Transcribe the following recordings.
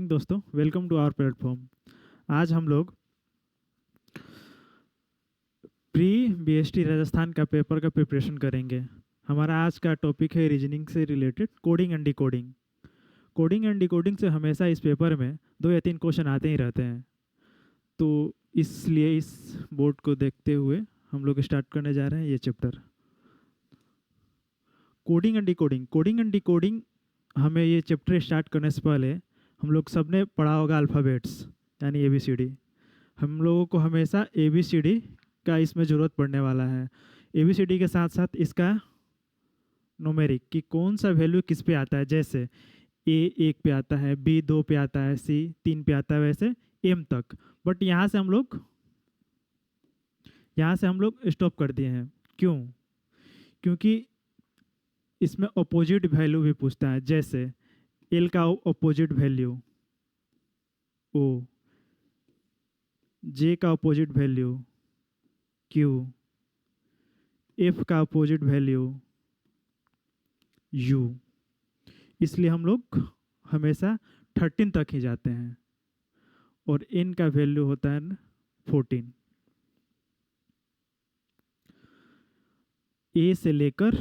दोस्तों, welcome to our platform. आज हम लोग प्री बीएसटी राजस्थान का पेपर का प्रिपरेशन करेंगे। हमारा आज का टॉपिक है रीजनिंग से related coding and decoding. Coding and decoding से हमेशा इस पेपर में 2 या 3 क्वेश्चन आते ही रहते हैं। तो इसलिए इस बोर्ड को देखते हुए हम लोग स्टार्ट करने जा रहे हैं ये chapter, coding and decoding. Coding and decoding हमें ये चैप्टर स्टार्ट करने से पहले हम लोग सबने पढ़ा होगा अल्फ़ाबेट्स, यानी ABCD। हम लोगों को हमेशा ABCD का इसमें ज़रूरत पड़ने वाला है। ABCD के साथ साथ इसका न्यूमेरिक कि कौन सा वैल्यू किस पे आता है। जैसे A 1 पे आता है, B 2 पे आता है, C 3 पे आता है, वैसे M तक। बट यहाँ से हम लोग स्टॉप कर दिए हैं। क्यों? क्योंकि इसमें अपोजिट वैल्यू भी पूछता है। जैसे L का अपोजिट वैल्यू O, J का अपोजिट वैल्यू Q, F का अपोजिट वैल्यू U। इसलिए हम लोग हमेशा 13 तक ही जाते हैं और N का वैल्यू होता है 14। A से लेकर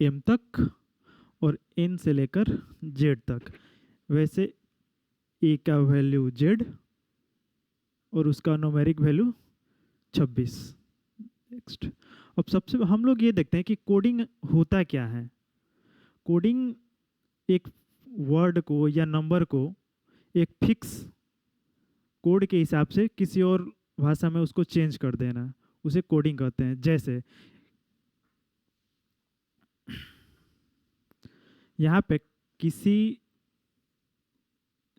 M तक और N से लेकर Z तक। वैसे A का वैल्यू Z और उसका न्यूमेरिक वैल्यू 26। नेक्स्ट, अब सबसे हम लोग ये देखते हैं कि कोडिंग होता क्या है। कोडिंग एक वर्ड को या नंबर को एक फिक्स कोड के हिसाब से किसी और भाषा में उसको चेंज कर देना, उसे कोडिंग कहते हैं। जैसे यहाँ पे किसी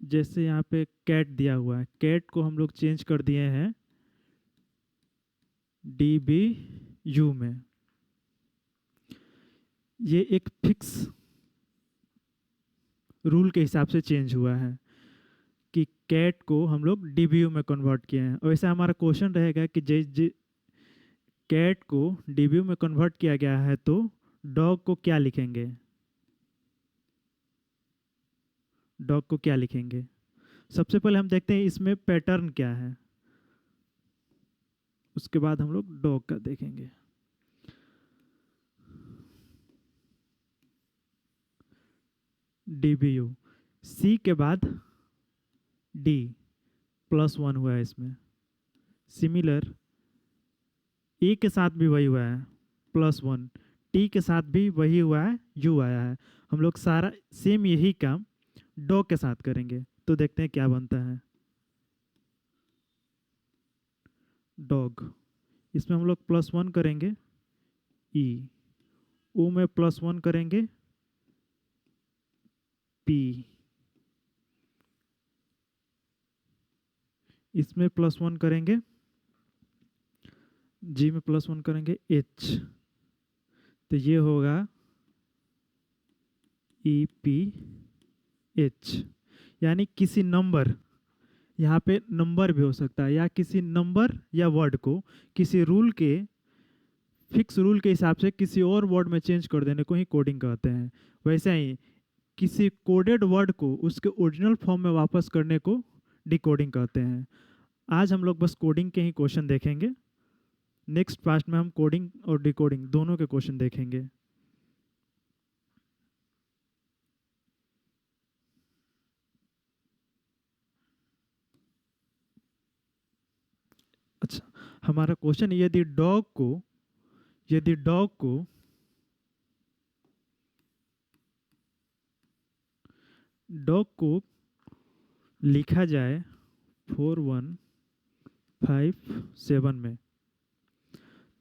जैसे यहाँ पे कैट दिया हुआ है, कैट को हम लोग चेंज कर दिए हैं DBU में। ये एक फिक्स रूल के हिसाब से चेंज हुआ है कि कैट को हम लोग DBU में कन्वर्ट किए हैं। और वैसे हमारा क्वेश्चन रहेगा कि कैट को DBU में कन्वर्ट किया गया है तो डॉग को क्या लिखेंगे। डॉग को क्या लिखेंगे? सबसे पहले हम देखते हैं इसमें पैटर्न क्या है, उसके बाद हम लोग डॉग का देखेंगे। DBU, C के बाद D +1 हुआ है इसमें। सिमिलर A के साथ भी वही हुआ है +1, T के साथ भी वही हुआ है, U आया है। हम लोग सारा सेम यही काम डॉग के साथ करेंगे, तो देखते हैं क्या बनता है। डॉग, इसमें हम लोग +1 करेंगे E, O में +1 करेंगे P, इसमें +1 करेंगे G में +1 करेंगे H, तो ये होगा EPH। यानी किसी नंबर, यहाँ पे नंबर भी हो सकता है, या किसी नंबर या वर्ड को किसी रूल के फिक्स रूल के हिसाब से किसी और वर्ड में चेंज कर देने को ही कोडिंग कहते हैं। वैसे ही किसी कोडेड वर्ड को उसके ओरिजिनल फॉर्म में वापस करने को डिकोडिंग कहते हैं। आज हम लोग बस कोडिंग के ही क्वेश्चन देखेंगे। नेक्स्ट पार्ट में हम कोडिंग और डिकोडिंग दोनों के क्वेश्चन देखेंगे। अच्छा, हमारा क्वेश्चन, यदि डॉग को लिखा जाए 4157 में,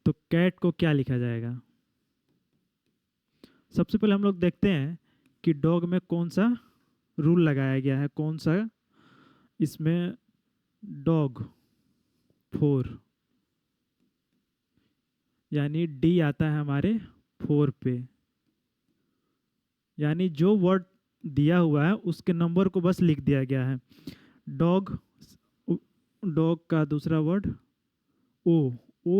तो कैट को क्या लिखा जाएगा? सबसे पहले हम लोग देखते हैं कि डॉग में कौन सा रूल लगाया गया है, कौन सा इसमें डॉग 4, यानी D आता है हमारे 4 पे। यानी जो वर्ड दिया हुआ है उसके नंबर को बस लिख दिया गया है। डॉग, डॉग का दूसरा वर्ड ओ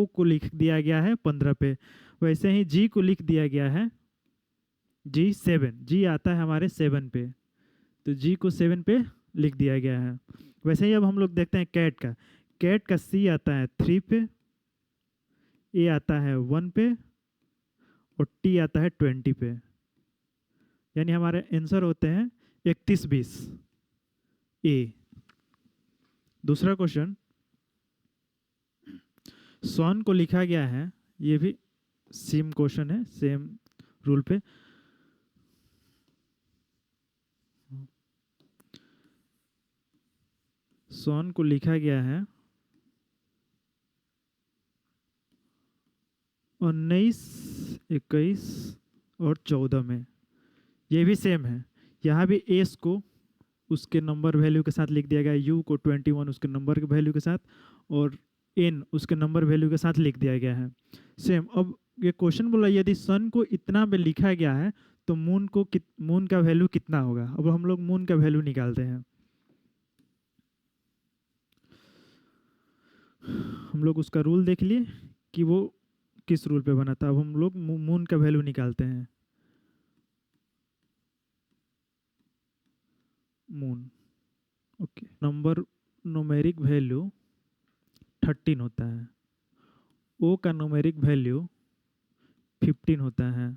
को लिख दिया गया है 15 पे। वैसे ही G को लिख दिया गया है G 7, G आता है हमारे 7 पे, तो G को 7 पे लिख दिया गया है। वैसे ही अब हम लोग देखते हैं कैट का सी आता है 3 पे, ए आता है 1 पे और टी आता है 20 पे, यानी हमारे आंसर होते हैं 31 20 ए। दूसरा क्वेश्चन, सॉन को लिखा गया है, ये भी सेम क्वेश्चन है, सेम रूल पे। सॉन को लिखा गया है 19 21 और 14 में, ये भी सेम है। यहाँ भी एस को उसके नंबर वैल्यू के साथ लिख दिया गया, यू को 21 उसके नंबर के वैल्यू के साथ, और एन उसके नंबर वैल्यू के साथ लिख दिया गया है सेम। अब ये क्वेश्चन बोला यदि सन को इतना में लिखा गया है तो मून का वैल्यू कितना होगा। अब हम लोग मून का वैल्यू निकालते हैं। हम लोग उसका रूल देख लिए कि वो किस रूल पे बना था। अब हम लोग मून का वैल्यू निकालते हैं। Moon, okay, number numeric value 13 होता है, ओ का न्यूमेरिक वैल्यू 15 होता है,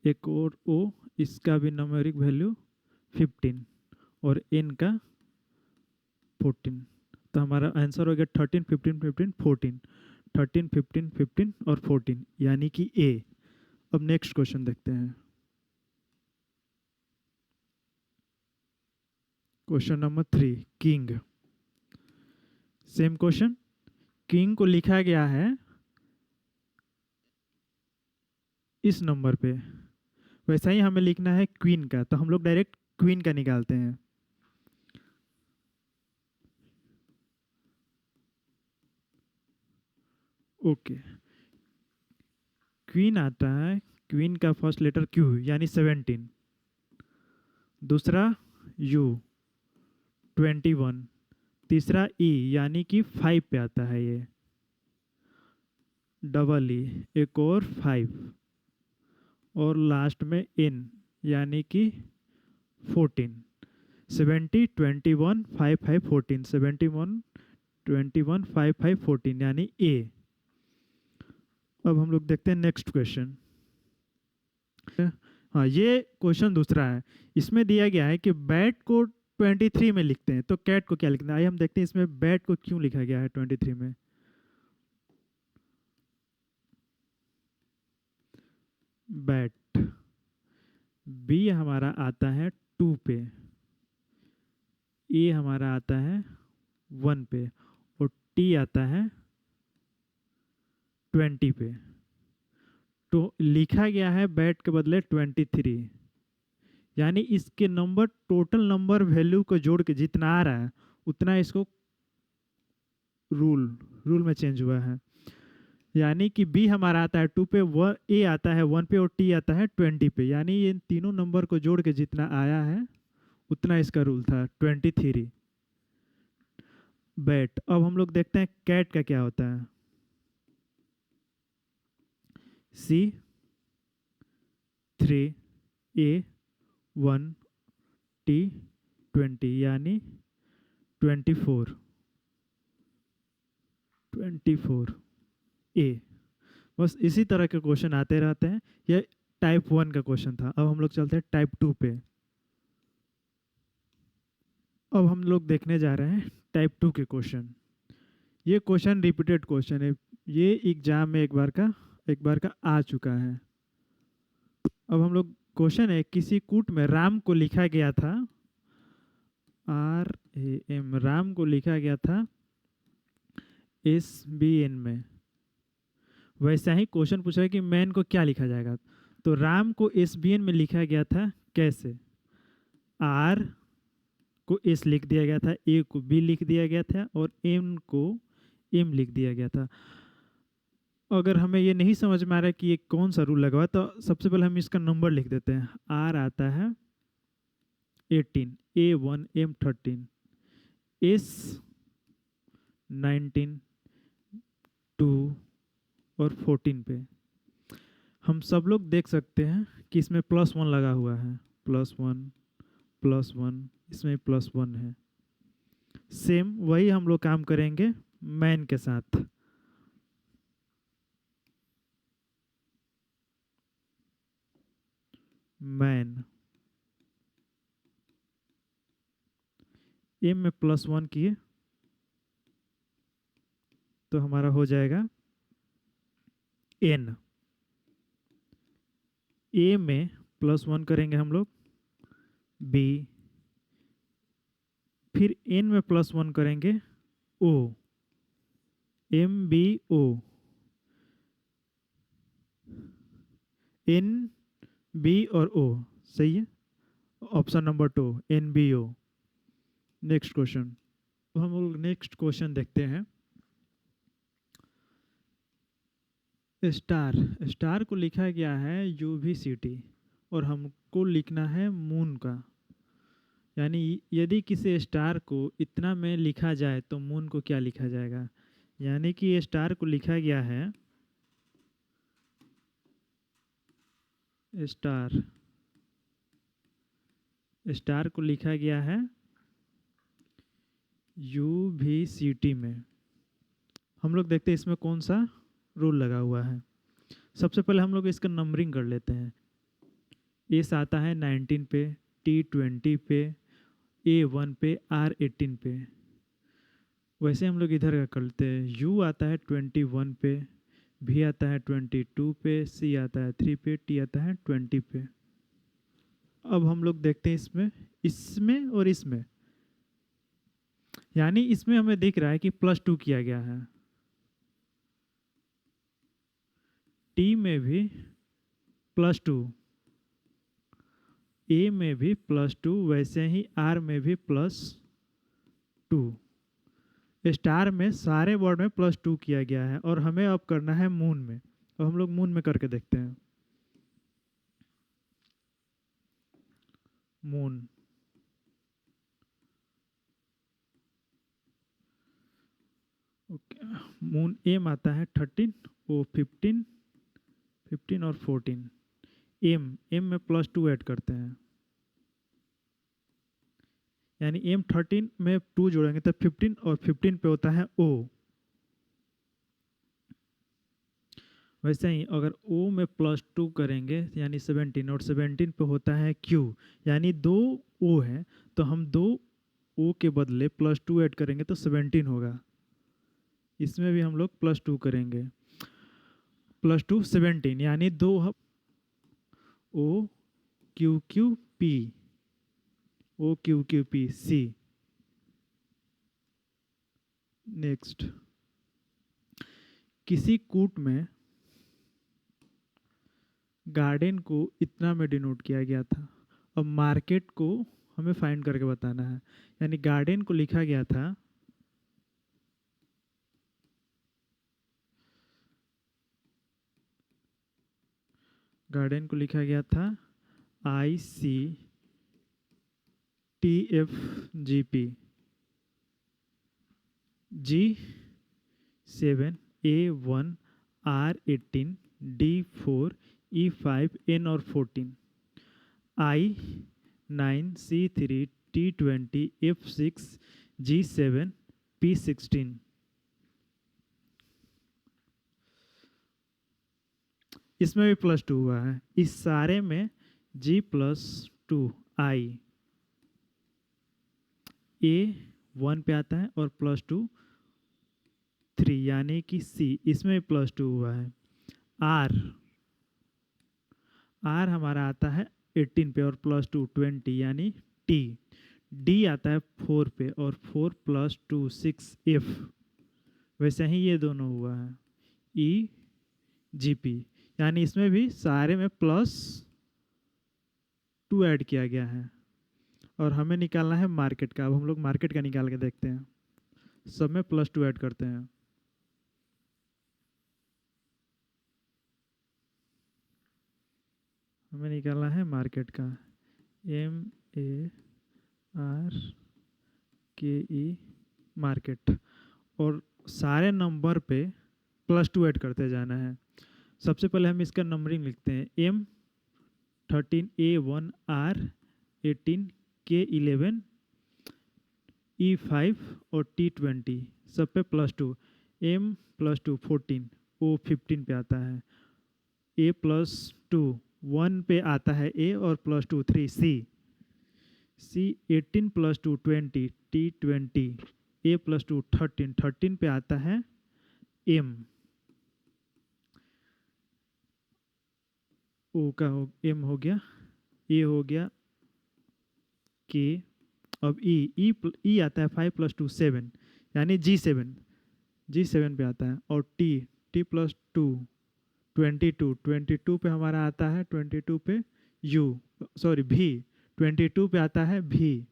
एक और ओ, इसका भी न्यूमेरिक वैल्यू 15 और एन का 14। तो हमारा आंसर हो गया 13 15 15 14, 13 15 15 और 14 यानी कि ए। अब नेक्स्ट क्वेश्चन देखते हैं। Question number 3, king. Same question, king को लिखा गया है इस नंबर पे, वैसा ही हमें लिखना है क्वीन का, तो हम लोग डायरेक्ट क्वीन का निकालते हैं। ओके, क्वीन आता है, क्वीन का फर्स्ट लेटर क्यू यानी 17, दूसरा यू 21, तीसरा ई यानी कि 5 पे आता है ये, डबल ई एक और 5, और लास्ट में इन यानी कि 14। 70 21 5 5 14, 71 21 5 5 14 यानी ए। अब हम लोग देखते हैं नेक्स्ट क्वेश्चन। हाँ, ये क्वेश्चन दूसरा है। इसमें दिया गया है कि बैट को 23 में लिखते हैं तो कैट को क्या लिखना है। आइए हम देखते हैं इसमें बैट को क्यों लिखा गया है 23 में। बैट, बी हमारा आता है 2 पे, ए हमारा आता है 1 पे और टी आता है 20 पे। तो लिखा गया है बैट के बदले 23, यानी इसके नंबर, टोटल नंबर वैल्यू को जोड़ के जितना आ रहा है उतना इसको रूल में चेंज हुआ है। यानी कि बी हमारा आता है 2 पे, ए आता है 1 पे और टी आता है 20 पे, यानी ये तीनों नंबर को जोड़ के जितना आया है उतना इसका रूल था 23। बैट। अब हम लोग देखते हैं कैट का क्या होता है। सी 3 ए 1 टी 20 यानी 24 ए। बस इसी तरह के क्वेश्चन आते रहते हैं। ये टाइप 1 का क्वेश्चन था। अब हम लोग चलते हैं टाइप 2 पे। अब हम लोग देखने जा रहे हैं टाइप 2 के क्वेश्चन। ये क्वेश्चन रिपीटेड क्वेश्चन है, ये एग्जाम में एक बार का आ चुका है। अब हम लोग क्वेश्चन है, किसी कूट में राम को लिखा गया था, RAM, राम को लिखा गया था SBN में। वैसा ही क्वेश्चन पूछा है कि मैन को क्या लिखा जाएगा। तो राम को SBN में लिखा गया था कैसे। R को S लिख दिया गया था, A को B लिख दिया गया था और M को M लिख दिया गया था। अगर हमें ये नहीं समझ में आ रहा है कि ये कौन सा रूल लगा हुआ है, तो सबसे पहले हम इसका नंबर लिख देते हैं। R आता है 18, A1 M 13, S 19 2 और 14 पे। हम सब लोग देख सकते हैं कि इसमें +1 लगा हुआ है, +1 +1, इसमें +1 है। सेम वही हम लोग काम करेंगे मैन के साथ। मैन एम में +1 किए तो हमारा हो जाएगा एन। ए में +1 करेंगे हम लोग बी, फिर एन में +1 करेंगे ओ, MBO, NB और O, सही है। Option number 2 NBO। Next question. तो हम लोग नेक्स्ट क्वेश्चन देखते हैं। स्टार, स्टार को लिखा गया है UVCT और हमको लिखना है मून का। यानी यदि किसी स्टार को इतना में लिखा जाए तो मून को क्या लिखा जाएगा। यानी कि स्टार को लिखा गया है स्टार, स्टार को लिखा गया है UVCT में। हम लोग देखते हैं इसमें कौन सा रूल लगा हुआ है। सबसे पहले हम लोग इसका नंबरिंग कर लेते हैं। एस आता है 19 पे, T20 पे, A1 पे, R18 पे। वैसे हम लोग इधर का करते हैं। U आता है 21 पे, V आता है 22 पे, C आता है 3 पे, T आता है 20 पे। अब हम लोग देखते हैं इसमें, इसमें और इसमें। यानी इसमें हमें दिख रहा है कि +2 किया गया है। T में भी +2, A में भी +2, वैसे ही R में भी +2। स्टार में सारे वर्ड में +2 किया गया है और हमें अब करना है मून में। अब हम लोग मून में करके देखते हैं। Moon, okay. मून एम आता है 13, ओ 15, 15 और 14। एम में +2 ऐड करते हैं, यानी एम 13 में 2 जोड़ेंगे तो 15 और 15 पे होता है ओ। वैसे ही अगर ओ में +2 करेंगे यानी 17 और 17 पे होता है क्यू, यानी 2 ओ है तो हम 2 ओ के बदले +2 ऐड करेंगे तो 17 होगा। इसमें भी हम लोग +2 करेंगे, +2 17, यानी 2 O Q Q P, O Q Q P C. Next, किसी कूट में गार्डन को इतना में डिनोट किया गया था। अब मार्केट को हमें फाइंड करके बताना है। यानी गार्डन को लिखा गया था ICTFGP G7 A1 R18 D4 E5 N और 14 I9 C3 T20 F6 G7 P16। इसमें भी +2 हुआ है। इस सारे में G+2 I A1 पे आता है और +2 3, यानी कि C, इसमें भी +2 हुआ है। R हमारा आता है 18 पे और +2 20, यानी T। D आता है 4 पे और 4 +2 6 F। वैसे ही ये दोनों हुआ है EGP, यानी इसमें भी सारे में +2 ऐड किया गया है और हमें निकालना है मार्केट का। अब हम लोग मार्केट का निकाल के देखते हैं। सब में +2 ऐड करते हैं। हमें निकालना है मार्केट का, MARKE मार्केट, और सारे नंबर पे +2 ऐड करते जाना है। सबसे पहले हम इसका नंबरिंग लिखते हैं। M13 A1 R18 K11, E5 और T20 सब पे +2, M+2 14, O15 पे आता है, A+2 1 पे आता है A और +2 3 C 18+2 20, T20 A+2 13, 13 पे आता है M, O का M हो गया, A हो गया K, अब E आता है 5+2 7, यानी G7 पे आता है, और T+2 22 पे हमारा आता है, 22 पे U, सॉरी V, 22 पे आता है V,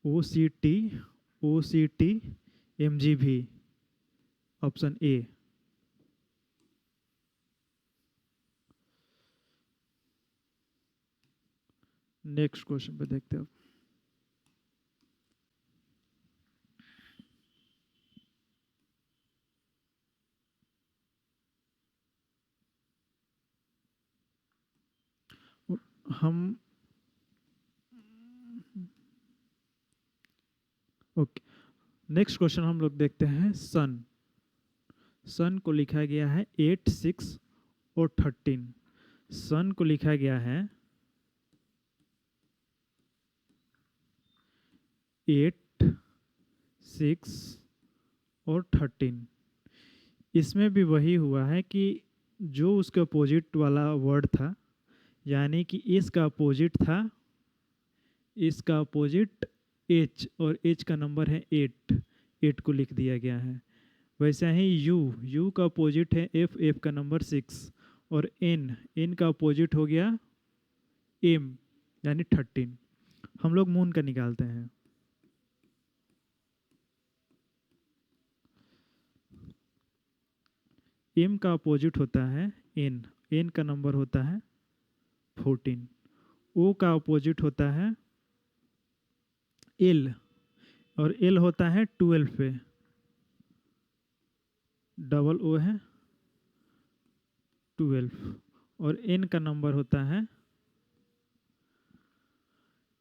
OCT MGV, option A. Next question पे देखते हैं। हम ओके, नेक्स्ट क्वेश्चन हम लोग देखते हैं। सन को लिखा गया है 8 6 और 13, सन को लिखा गया है 8 6 और 13। इसमें भी वही हुआ है कि जो उसके अपोजिट वाला वर्ड था, यानी कि इसका अपोजिट था, इसका अपोजिट एच, और एच का नंबर है 8 को लिख दिया गया है। वैसे ही यू का अपोजिट है एफ का नंबर 6, और एन का अपोजिट हो गया एम, यानी 13। हम लोग मून का निकालते हैं। एम का अपोजिट होता है एन का नंबर होता है 14। ओ का अपोजिट होता है एल, और एल होता है 12 पे, डबल ओ है 12, और एन का नंबर होता है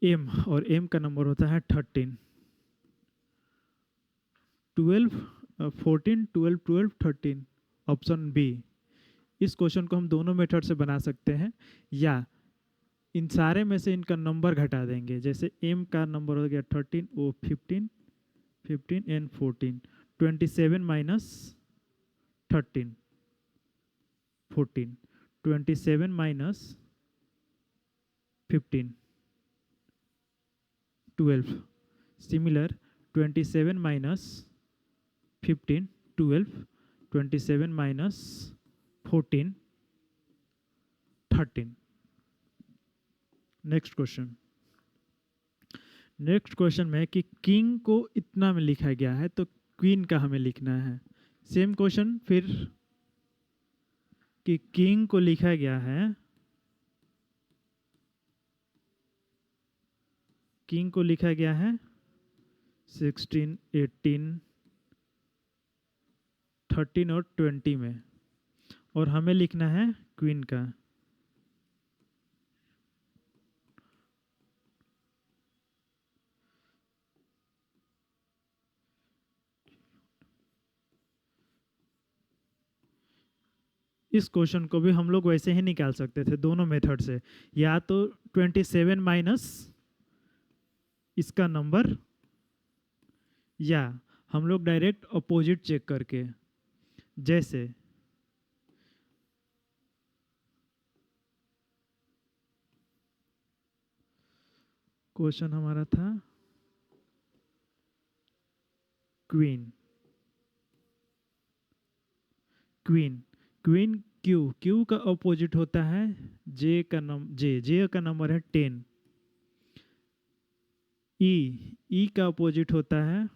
एम, और एम का नंबर होता है 13। 12 14 12 12 13, ऑप्शन बी। इस क्वेश्चन को हम दोनों मेथड से बना सकते हैं, या इन सारे में से इनका नंबर घटा देंगे। जैसे एम का नंबर हो गया 13, ओ 15 and 14, 27 minus 13 14, 27 minus 15 12, similar 27 minus 15 12, 27 minus 14 13। Next question में कि किंग को इतना में लिखा गया है, तो क्वीन का हमें लिखना है। सेम क्वेश्चन फिर, कि किंग को लिखा गया है, किंग को लिखा गया है 16 18 13 और 20 में, और हमें लिखना है क्वीन का। इस क्वेश्चन को भी हम लोग वैसे ही निकाल सकते थे दोनों मेथड से, या तो 27 माइनस इसका नंबर, या हम लोग डायरेक्ट अपोजिट चेक करके, जैसे क्वेश्चन हमारा था क्वीन, क्वीन क्यू का अपोजिट होता है जे का नंबर है 10। ई का अपोजिट होता है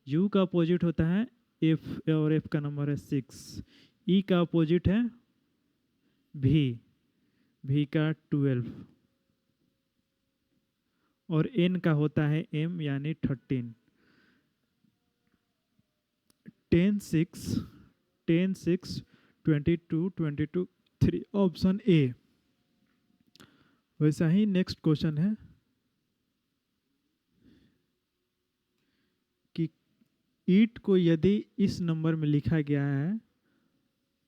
यू का अपोजिट होता है एफ, और एफ का नंबर है 6। ई का अपोजिट है भी का 12, और एन का होता है एम, यानी 13। 10 6 22 22 3 ऑप्शन ए। वैसा ही नेक्स्ट क्वेश्चन है कि ईट को यदि इस नंबर में लिखा गया है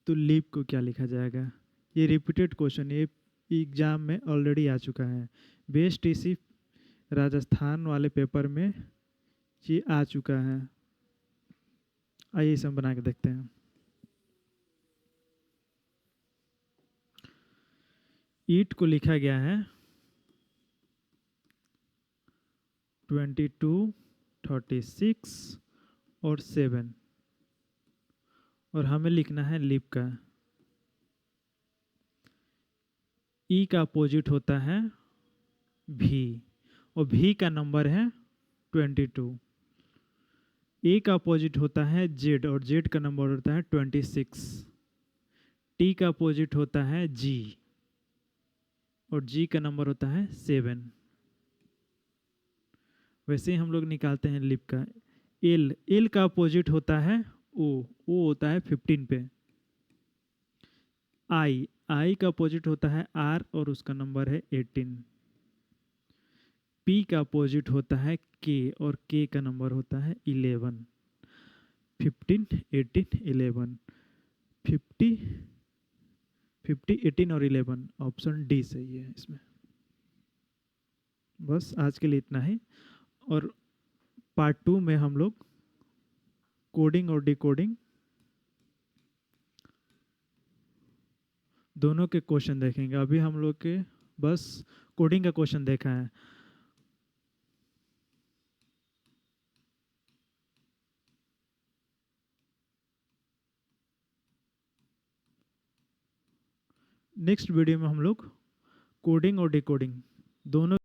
तो लीप को क्या लिखा जाएगा। ये रिपीटेड क्वेश्चन, ये एग्जाम में ऑलरेडी आ चुका है। बेस्ट इसी राजस्थान वाले पेपर में ये आ चुका है। आइए इसे हम बना के देखते हैं। ईट को लिखा गया है 22, 36 और 7, और हमें लिखना है लीप का। ई का अपोजिट होता है भी, और भी का नंबर है 22। ए का अपोजिट होता है जेड, और जेड का नंबर होता है 26। टी का अपोजिट होता है जी, और जी का नंबर होता है 7। वैसे ही हम लोग निकालते हैं लिप का। एल, एल का अपोजिट होता है ओ होता है 15 पे। आई, आई का अपोजिट होता है आर, और उसका नंबर है 18। पी का अपोजिट होता है के, और के का नंबर होता है 11। 15, 18, 11, 50, 50, 18 और 11, ऑप्शन डी सही है इसमें। बस आज के लिए इतना ही, और पार्ट 2 में हम लोग कोडिंग और डिकोडिंग दोनों के क्वेश्चन देखेंगे। अभी हम लोग के बस कोडिंग का क्वेश्चन देखा है। नेक्स्ट वीडियो में हम लोग कोडिंग और डिकोडिंग दोनों